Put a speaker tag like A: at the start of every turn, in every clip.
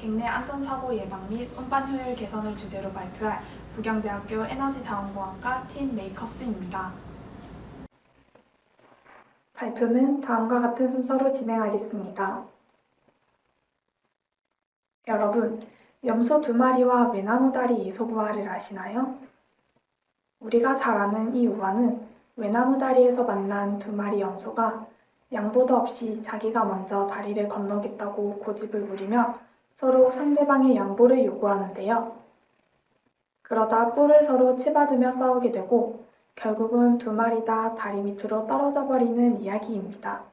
A: 갱내 안전사고 예방 및 운반 효율 개선을 주제로 발표할 부경대학교 에너지자원공학과 팀 메이커스입니다. 발표는 다음과 같은 순서로 진행하겠습니다. 여러분, 염소 2마리와 외나무다리 예소부화를 아시나요? 우리가 잘 아는 이 우화는 외나무다리에서 만난 2마리 염소가 양보도 없이 자기가 먼저 다리를 건너겠다고 고집을 부리며 서로 상대방의 양보를 요구하는데요. 그러다 뿔을 서로 치받으며 싸우게 되고 결국은 2마리 다 다리 밑으로 떨어져 버리는 이야기입니다.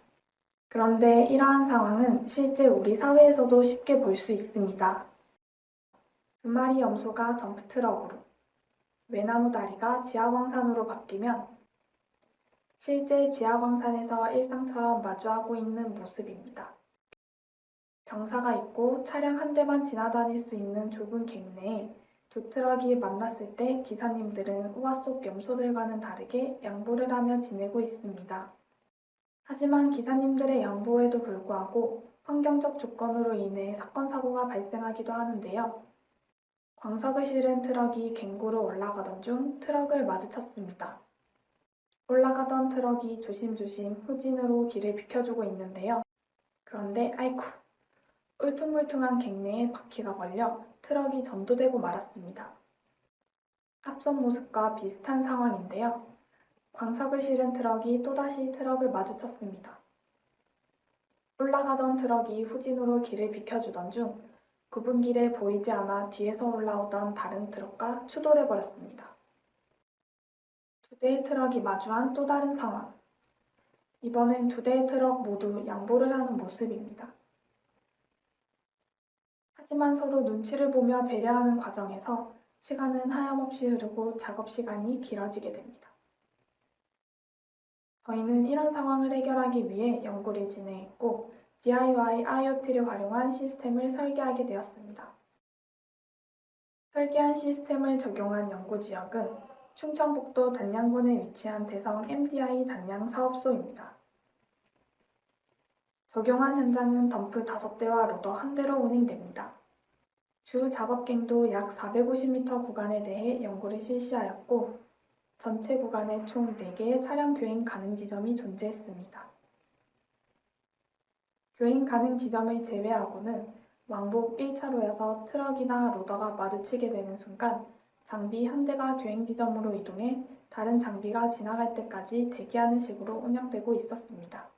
A: 그런데 이러한 상황은 실제 우리 사회에서도 쉽게 볼 수 있습니다. 2마리 염소가 덤프트럭으로, 외나무다리가 지하광산으로 바뀌면 실제 지하광산에서 일상처럼 마주하고 있는 모습입니다. 경사가 있고 차량 한 대만 지나다닐 수 있는 좁은 갱 내에 두 트럭이 만났을 때 기사님들은 우화 속 염소들과는 다르게 양보를 하며 지내고 있습니다. 하지만 기사님들의 양보에도 불구하고 환경적 조건으로 인해 사건 사고가 발생하기도 하는데요. 광석을 실은 트럭이 갱구로 올라가던 중 트럭을 마주쳤습니다. 올라가던 트럭이 조심조심 후진으로 길을 비켜주고 있는데요. 그런데 아이쿠, 울퉁불퉁한 갱내에 바퀴가 걸려 트럭이 전도되고 말았습니다. 앞선 모습과 비슷한 상황인데요. 광석을 실은 트럭이 또다시 트럭을 마주쳤습니다. 올라가던 트럭이 후진으로 길을 비켜주던 중 굽은 길에 보이지 않아 뒤에서 올라오던 다른 트럭과 추돌해버렸습니다. 두 대의 트럭이 마주한 또 다른 상황. 이번엔 두 대의 트럭 모두 양보를 하는 모습입니다. 하지만 서로 눈치를 보며 배려하는 과정에서 시간은 하염없이 흐르고 작업 시간이 길어지게 됩니다. 저희는 이런 상황을 해결하기 위해 연구를 진행했고 DIY IoT를 활용한 시스템을 설계하게 되었습니다. 설계한 시스템을 적용한 연구 지역은 충청북도 단양군에 위치한 대성 MDI 단양 사업소입니다. 적용한 현장은 덤프 5대와 로더 1대로 운행됩니다. 주 작업갱도 약 450m 구간에 대해 연구를 실시하였고 전체 구간에 총 4개의 차량 교행 가능 지점이 존재했습니다. 교행 가능 지점을 제외하고는 왕복 1차로여서 트럭이나 로더가 마주치게 되는 순간 장비 한 대가 교행 지점으로 이동해 다른 장비가 지나갈 때까지 대기하는 식으로 운영되고 있었습니다.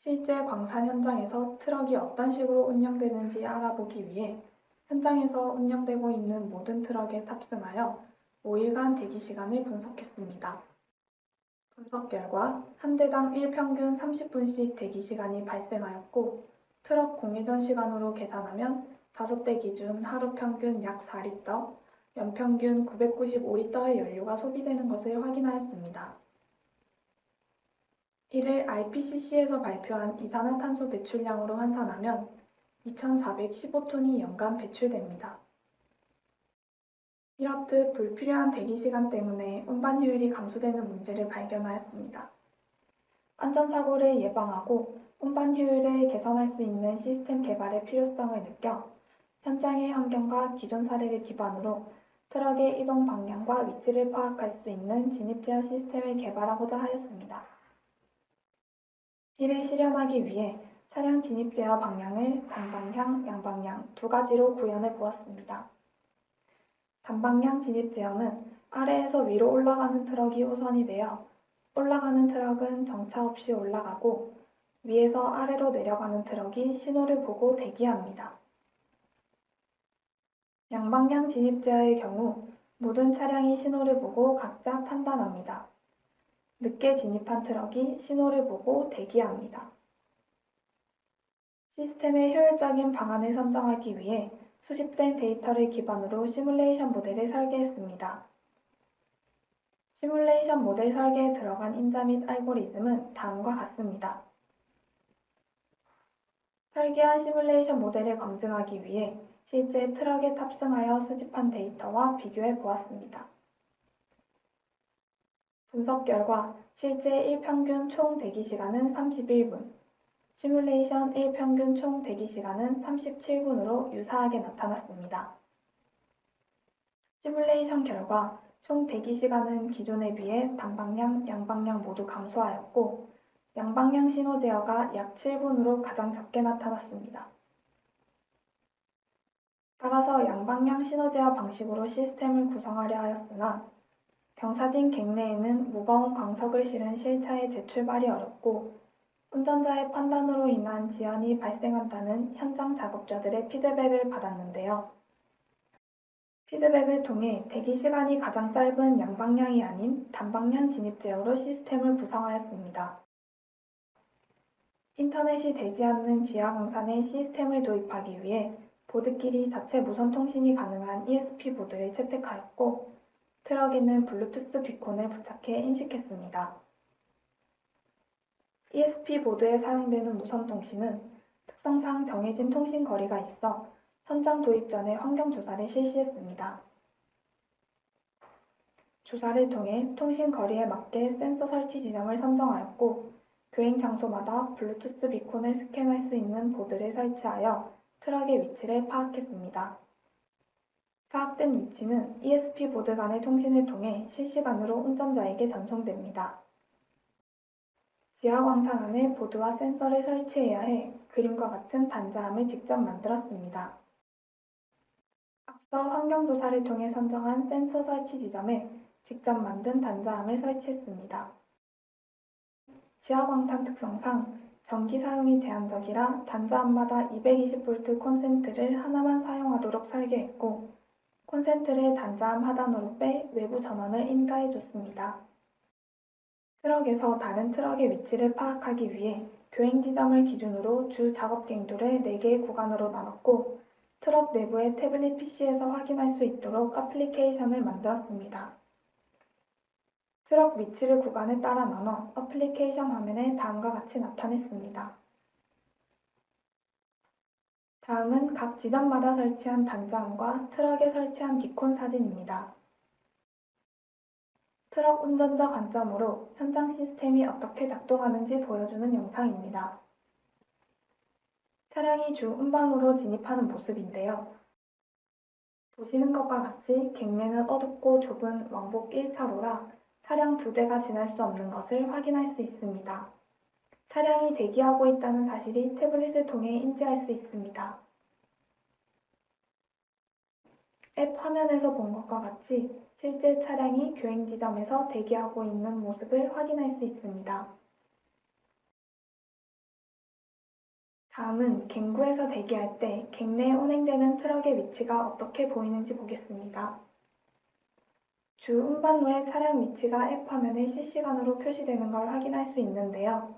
A: 실제 광산 현장에서 트럭이 어떤 식으로 운영되는지 알아보기 위해 현장에서 운영되고 있는 모든 트럭에 탑승하여 5일간 대기 시간을 분석했습니다. 분석 결과 한 대당 일평균 30분씩 대기 시간이 발생하였고 트럭 공회전 시간으로 계산하면 5대 기준 하루 평균 약 4리터, 연평균 995리터의 연료가 소비되는 것을 확인하였습니다. 이를 IPCC에서 발표한 이산화탄소 배출량으로 환산하면 2,415톤이 연간 배출됩니다. 이렇듯 불필요한 대기시간 때문에 운반 효율이 감소되는 문제를 발견하였습니다. 안전사고를 예방하고 운반 효율을 개선할 수 있는 시스템 개발의 필요성을 느껴 현장의 환경과 기존 사례를 기반으로 트럭의 이동 방향과 위치를 파악할 수 있는 진입 제어 시스템을 개발하고자 하였습니다. 이를 실현하기 위해 차량 진입 제어 방향을 단방향, 양방향 두 가지로 구현해 보았습니다. 단방향 진입 제어는 아래에서 위로 올라가는 트럭이 우선이 되어 올라가는 트럭은 정차 없이 올라가고 위에서 아래로 내려가는 트럭이 신호를 보고 대기합니다. 양방향 진입 제어의 경우 모든 차량이 신호를 보고 각자 판단합니다. 늦게 진입한 트럭이 신호를 보고 대기합니다. 시스템의 효율적인 방안을 선정하기 위해 수집된 데이터를 기반으로 시뮬레이션 모델을 설계했습니다. 시뮬레이션 모델 설계에 들어간 인자 및 알고리즘은 다음과 같습니다. 설계한 시뮬레이션 모델을 검증하기 위해 실제 트럭에 탑승하여 수집한 데이터와 비교해 보았습니다. 분석 결과 실제 일평균 총 대기시간은 31분, 시뮬레이션 1 평균 총 대기시간은 37분으로 유사하게 나타났습니다. 시뮬레이션 결과 총 대기시간은 기존에 비해 단방향, 양방향 모두 감소하였고 양방향 신호 제어가 약 7분으로 가장 적게 나타났습니다. 따라서 양방향 신호 제어 방식으로 시스템을 구성하려 하였으나 경사진 갱내에는 무거운 광석을 실은 실차의 재출발이 어렵고 운전자의 판단으로 인한 지연이 발생한다는 현장 작업자들의 피드백을 받았는데요. 피드백을 통해 대기시간이 가장 짧은 양방향이 아닌 단방향 진입 제어로 시스템을 구성하였습니다. 인터넷이 되지 않는 지하광산에 시스템을 도입하기 위해 보드끼리 자체 무선 통신이 가능한 ESP 보드를 채택하였고 트럭에는 블루투스 비콘을 부착해 인식했습니다. ESP 보드에 사용되는 무선 통신은 특성상 정해진 통신 거리가 있어 현장 도입 전에 환경 조사를 실시했습니다. 조사를 통해 통신 거리에 맞게 센서 설치 지점을 선정하였고 교행 장소마다 블루투스 비콘을 스캔할 수 있는 보드를 설치하여 트럭의 위치를 파악했습니다. 파악된 위치는 ESP 보드 간의 통신을 통해 실시간으로 운전자에게 전송됩니다. 지하광산 안에 보드와 센서를 설치해야 해 그림과 같은 단자함을 직접 만들었습니다. 앞서 환경조사를 통해 선정한 센서 설치 지점에 직접 만든 단자함을 설치했습니다. 지하광산 특성상 전기 사용이 제한적이라 단자함마다 220V 콘센트를 하나만 사용하도록 설계했고 콘센트를 단자함 하단으로 빼 외부 전원을 인가해줬습니다. 트럭에서 다른 트럭의 위치를 파악하기 위해 교행 지점을 기준으로 주 작업 갱도를 4개의 구간으로 나눴고 트럭 내부의 태블릿 PC에서 확인할 수 있도록 어플리케이션을 만들었습니다. 트럭 위치를 구간에 따라 나눠 어플리케이션 화면에 다음과 같이 나타냈습니다. 다음은 각 지점마다 설치한 단자함과 트럭에 설치한 비콘 사진입니다. 트럭 운전자 관점으로 현장 시스템이 어떻게 작동하는지 보여주는 영상입니다. 차량이 주 운반로로 진입하는 모습인데요. 보시는 것과 같이 갱내는 어둡고 좁은 왕복 1차로라 차량 2대가 지날 수 없는 것을 확인할 수 있습니다. 차량이 대기하고 있다는 사실이 태블릿을 통해 인지할 수 있습니다. 앱 화면에서 본 것과 같이 실제 차량이 교행 지점에서 대기하고 있는 모습을 확인할 수 있습니다. 다음은 갱구에서 대기할 때 갱내에 운행되는 트럭의 위치가 어떻게 보이는지 보겠습니다. 주 운반로의 차량 위치가 앱 화면에 실시간으로 표시되는 걸 확인할 수 있는데요.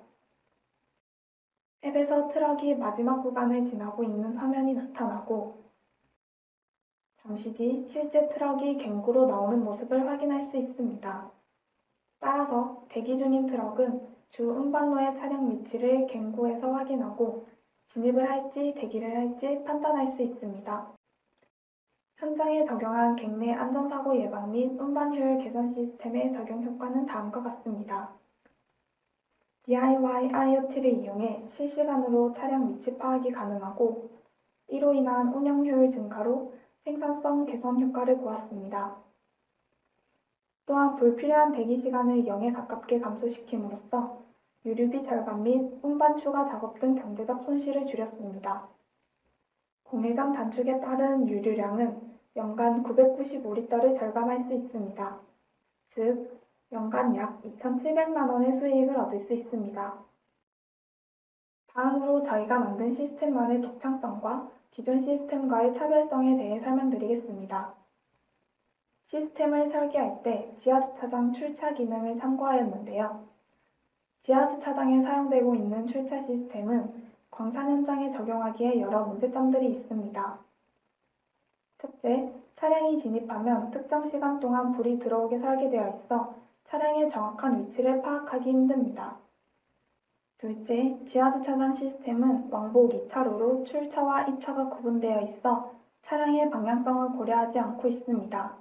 A: 앱에서 트럭이 마지막 구간을 지나고 있는 화면이 나타나고 잠시 뒤 실제 트럭이 갱구로 나오는 모습을 확인할 수 있습니다. 따라서 대기 중인 트럭은 주 운반로의 차량 위치를 갱구에서 확인하고 진입을 할지 대기를 할지 판단할 수 있습니다. 현장에 적용한 갱내 안전사고 예방 및 운반 효율 개선 시스템의 적용 효과는 다음과 같습니다. DIY IoT를 이용해 실시간으로 차량 위치 파악이 가능하고 이로 인한 운영 효율 증가로 생산성 개선 효과를 보았습니다. 또한 불필요한 대기 시간을 0에 가깝게 감소시킴으로써 유류비 절감 및 운반 추가 작업 등 경제적 손실을 줄였습니다. 공회전 단축에 따른 유류량은 연간 995리터를 절감할 수 있습니다. 즉, 연간 약 2,700만 원의 수익을 얻을 수 있습니다. 다음으로 저희가 만든 시스템만의 독창성과 기존 시스템과의 차별성에 대해 설명드리겠습니다. 시스템을 설계할 때 지하주차장 출차 기능을 참고하였는데요. 지하주차장에 사용되고 있는 출차 시스템은 광산 현장에 적용하기에 여러 문제점들이 있습니다. 첫째, 차량이 진입하면 특정 시간 동안 불이 들어오게 설계되어 있어 차량의 정확한 위치를 파악하기 힘듭니다. 둘째, 지하주차장 시스템은 왕복 2차로로 출차와 입차가 구분되어 있어 차량의 방향성을 고려하지 않고 있습니다.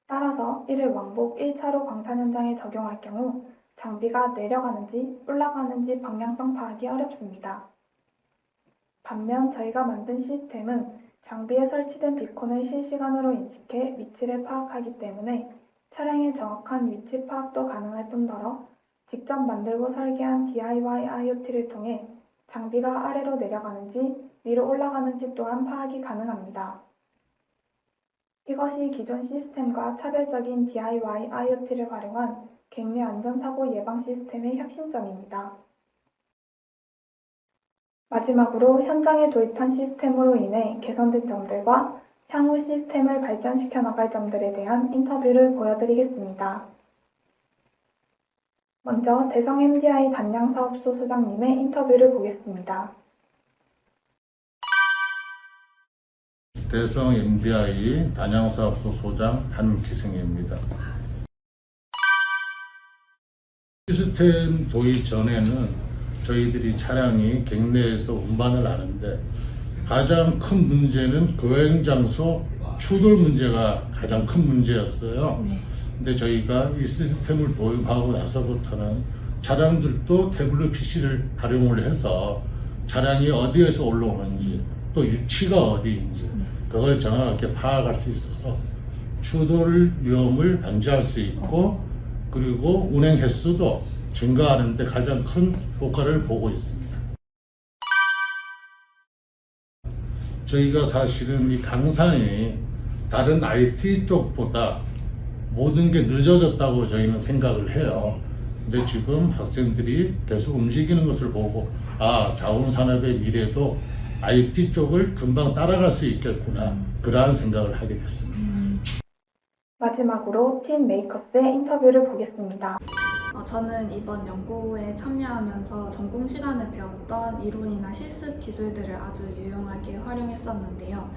A: 따라서 이를 왕복 1차로 광산 현장에 적용할 경우 장비가 내려가는지 올라가는지 방향성 파악이 어렵습니다. 반면 저희가 만든 시스템은 장비에 설치된 비콘을 실시간으로 인식해 위치를 파악하기 때문에 차량의 정확한 위치 파악도 가능할 뿐더러 직접 만들고 설계한 DIY IoT를 통해 장비가 아래로 내려가는지 위로 올라가는지 또한 파악이 가능합니다. 이것이 기존 시스템과 차별적인 DIY IoT를 활용한 객내 안전사고 예방 시스템의 혁신점입니다. 마지막으로 현장에 도입한 시스템으로 인해 개선된 점들과 향후 시스템을 발전시켜 나갈 점들에 대한 인터뷰를 보여드리겠습니다. 먼저 대성 MDI 단양사업소 소장님의 인터뷰를 보겠습니다.
B: 대성 MDI 단양사업소 소장 한기승입니다. 시스템 도입 전에는 저희들이 차량이 객내에서 운반을 하는데 가장 큰 문제는 교행 장소 추돌 문제가 가장 큰 문제였어요. 근데 저희가 이 시스템을 도입하고 나서부터는 차량들도 태블릿 PC를 활용을 해서 차량이 어디에서 올라오는지 또 위치가 어디인지 그걸 정확하게 파악할 수 있어서 추돌 위험을 방지할 수 있고 그리고 운행 횟수도 증가하는 데 가장 큰 효과를 보고 있습니다. 저희가 사실은 이 강산이 다른 IT 쪽보다 모든 게 늦어졌다고 저희는 생각을 해요. 근데 지금 학생들이 계속 움직이는 것을 보고 자원산업의 미래도 IT 쪽을 금방 따라갈 수 있겠구나 그러한 생각을 하게 됐습니다.
A: 마지막으로 팀 메이커스의 인터뷰를 보겠습니다.
C: 저는 이번 연구에 참여하면서 전공 시간에 배웠던 이론이나 실습 기술들을 아주 유용하게 활용했었는데요.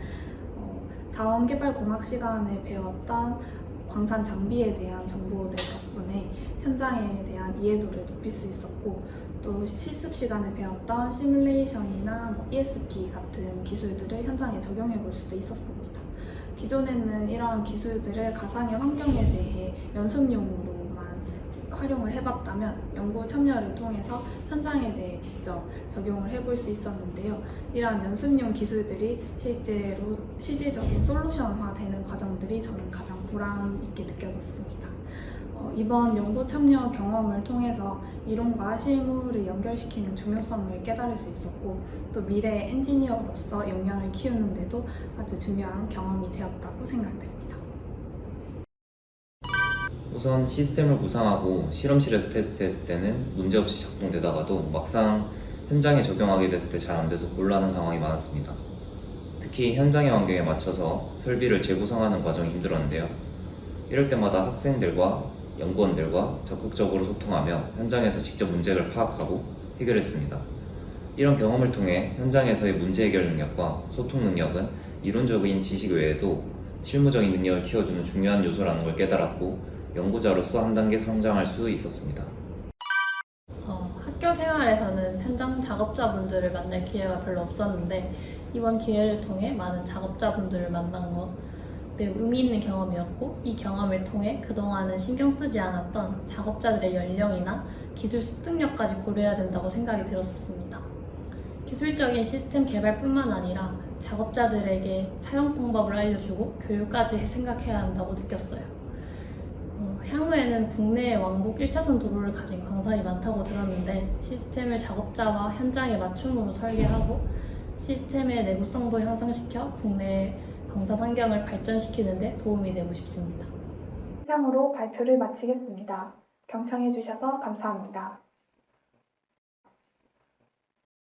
C: 자원개발공학 시간에 배웠던 광산 장비에 대한 정보들 덕분에 현장에 대한 이해도를 높일 수 있었고 또 실습 시간에 배웠던 시뮬레이션이나 ESP 같은 기술들을 현장에 적용해 볼 수도 있었습니다. 기존에는 이런 기술들을 가상의 환경에 대해 연습용으로만 활용을 해봤다면 연구 참여를 통해서 현장에 대해 직접 적용을 해볼 수 있었는데요. 이러한 연습용 기술들이 실제로 실질적인 솔루션화되는 과정들이 저는 가장 보람 있게 느껴졌습니다. 이번 연구 참여 경험을 통해서 이론과 실무를 연결시키는 중요성을 깨달을 수 있었고 또 미래 엔지니어로서 역량을 키우는 데도 아주 중요한 경험이 되었다고 생각됩니다.
D: 우선 시스템을 구상하고 실험실에서 테스트했을 때는 문제없이 작동되다가도 막상 현장에 적용하게 됐을 때 잘 안 돼서 곤란한 상황이 많았습니다. 특히 현장의 환경에 맞춰서 설비를 재구성하는 과정이 힘들었는데요. 이럴 때마다 학생들과 연구원들과 적극적으로 소통하며 현장에서 직접 문제를 파악하고 해결했습니다. 이런 경험을 통해 현장에서의 문제 해결 능력과 소통 능력은 이론적인 지식 외에도 실무적인 능력을 키워주는 중요한 요소라는 걸 깨달았고 연구자로서 한 단계 성장할 수 있었습니다.
E: 학교 생활에서는 현장 작업자분들을 만날 기회가 별로 없었는데 이번 기회를 통해 많은 작업자분들을 만난 것 매우 의미 있는 경험이었고 이 경험을 통해 그동안은 신경 쓰지 않았던 작업자들의 연령이나 기술 습득력까지 고려해야 된다고 생각이 들었었습니다. 기술적인 시스템 개발뿐만 아니라 작업자들에게 사용 방법을 알려주고 교육까지 생각해야 한다고 느꼈어요. 향후에는 국내에 왕복 1차선 도로를 가진 광산이 많다고 들었는데 시스템을 작업자와 현장에 맞춤으로 설계하고 시스템의 내구성도 향상시켜 국내 광산 환경을 발전시키는 데 도움이 되고 싶습니다.
A: 이상으로 발표를 마치겠습니다. 경청해 주셔서 감사합니다.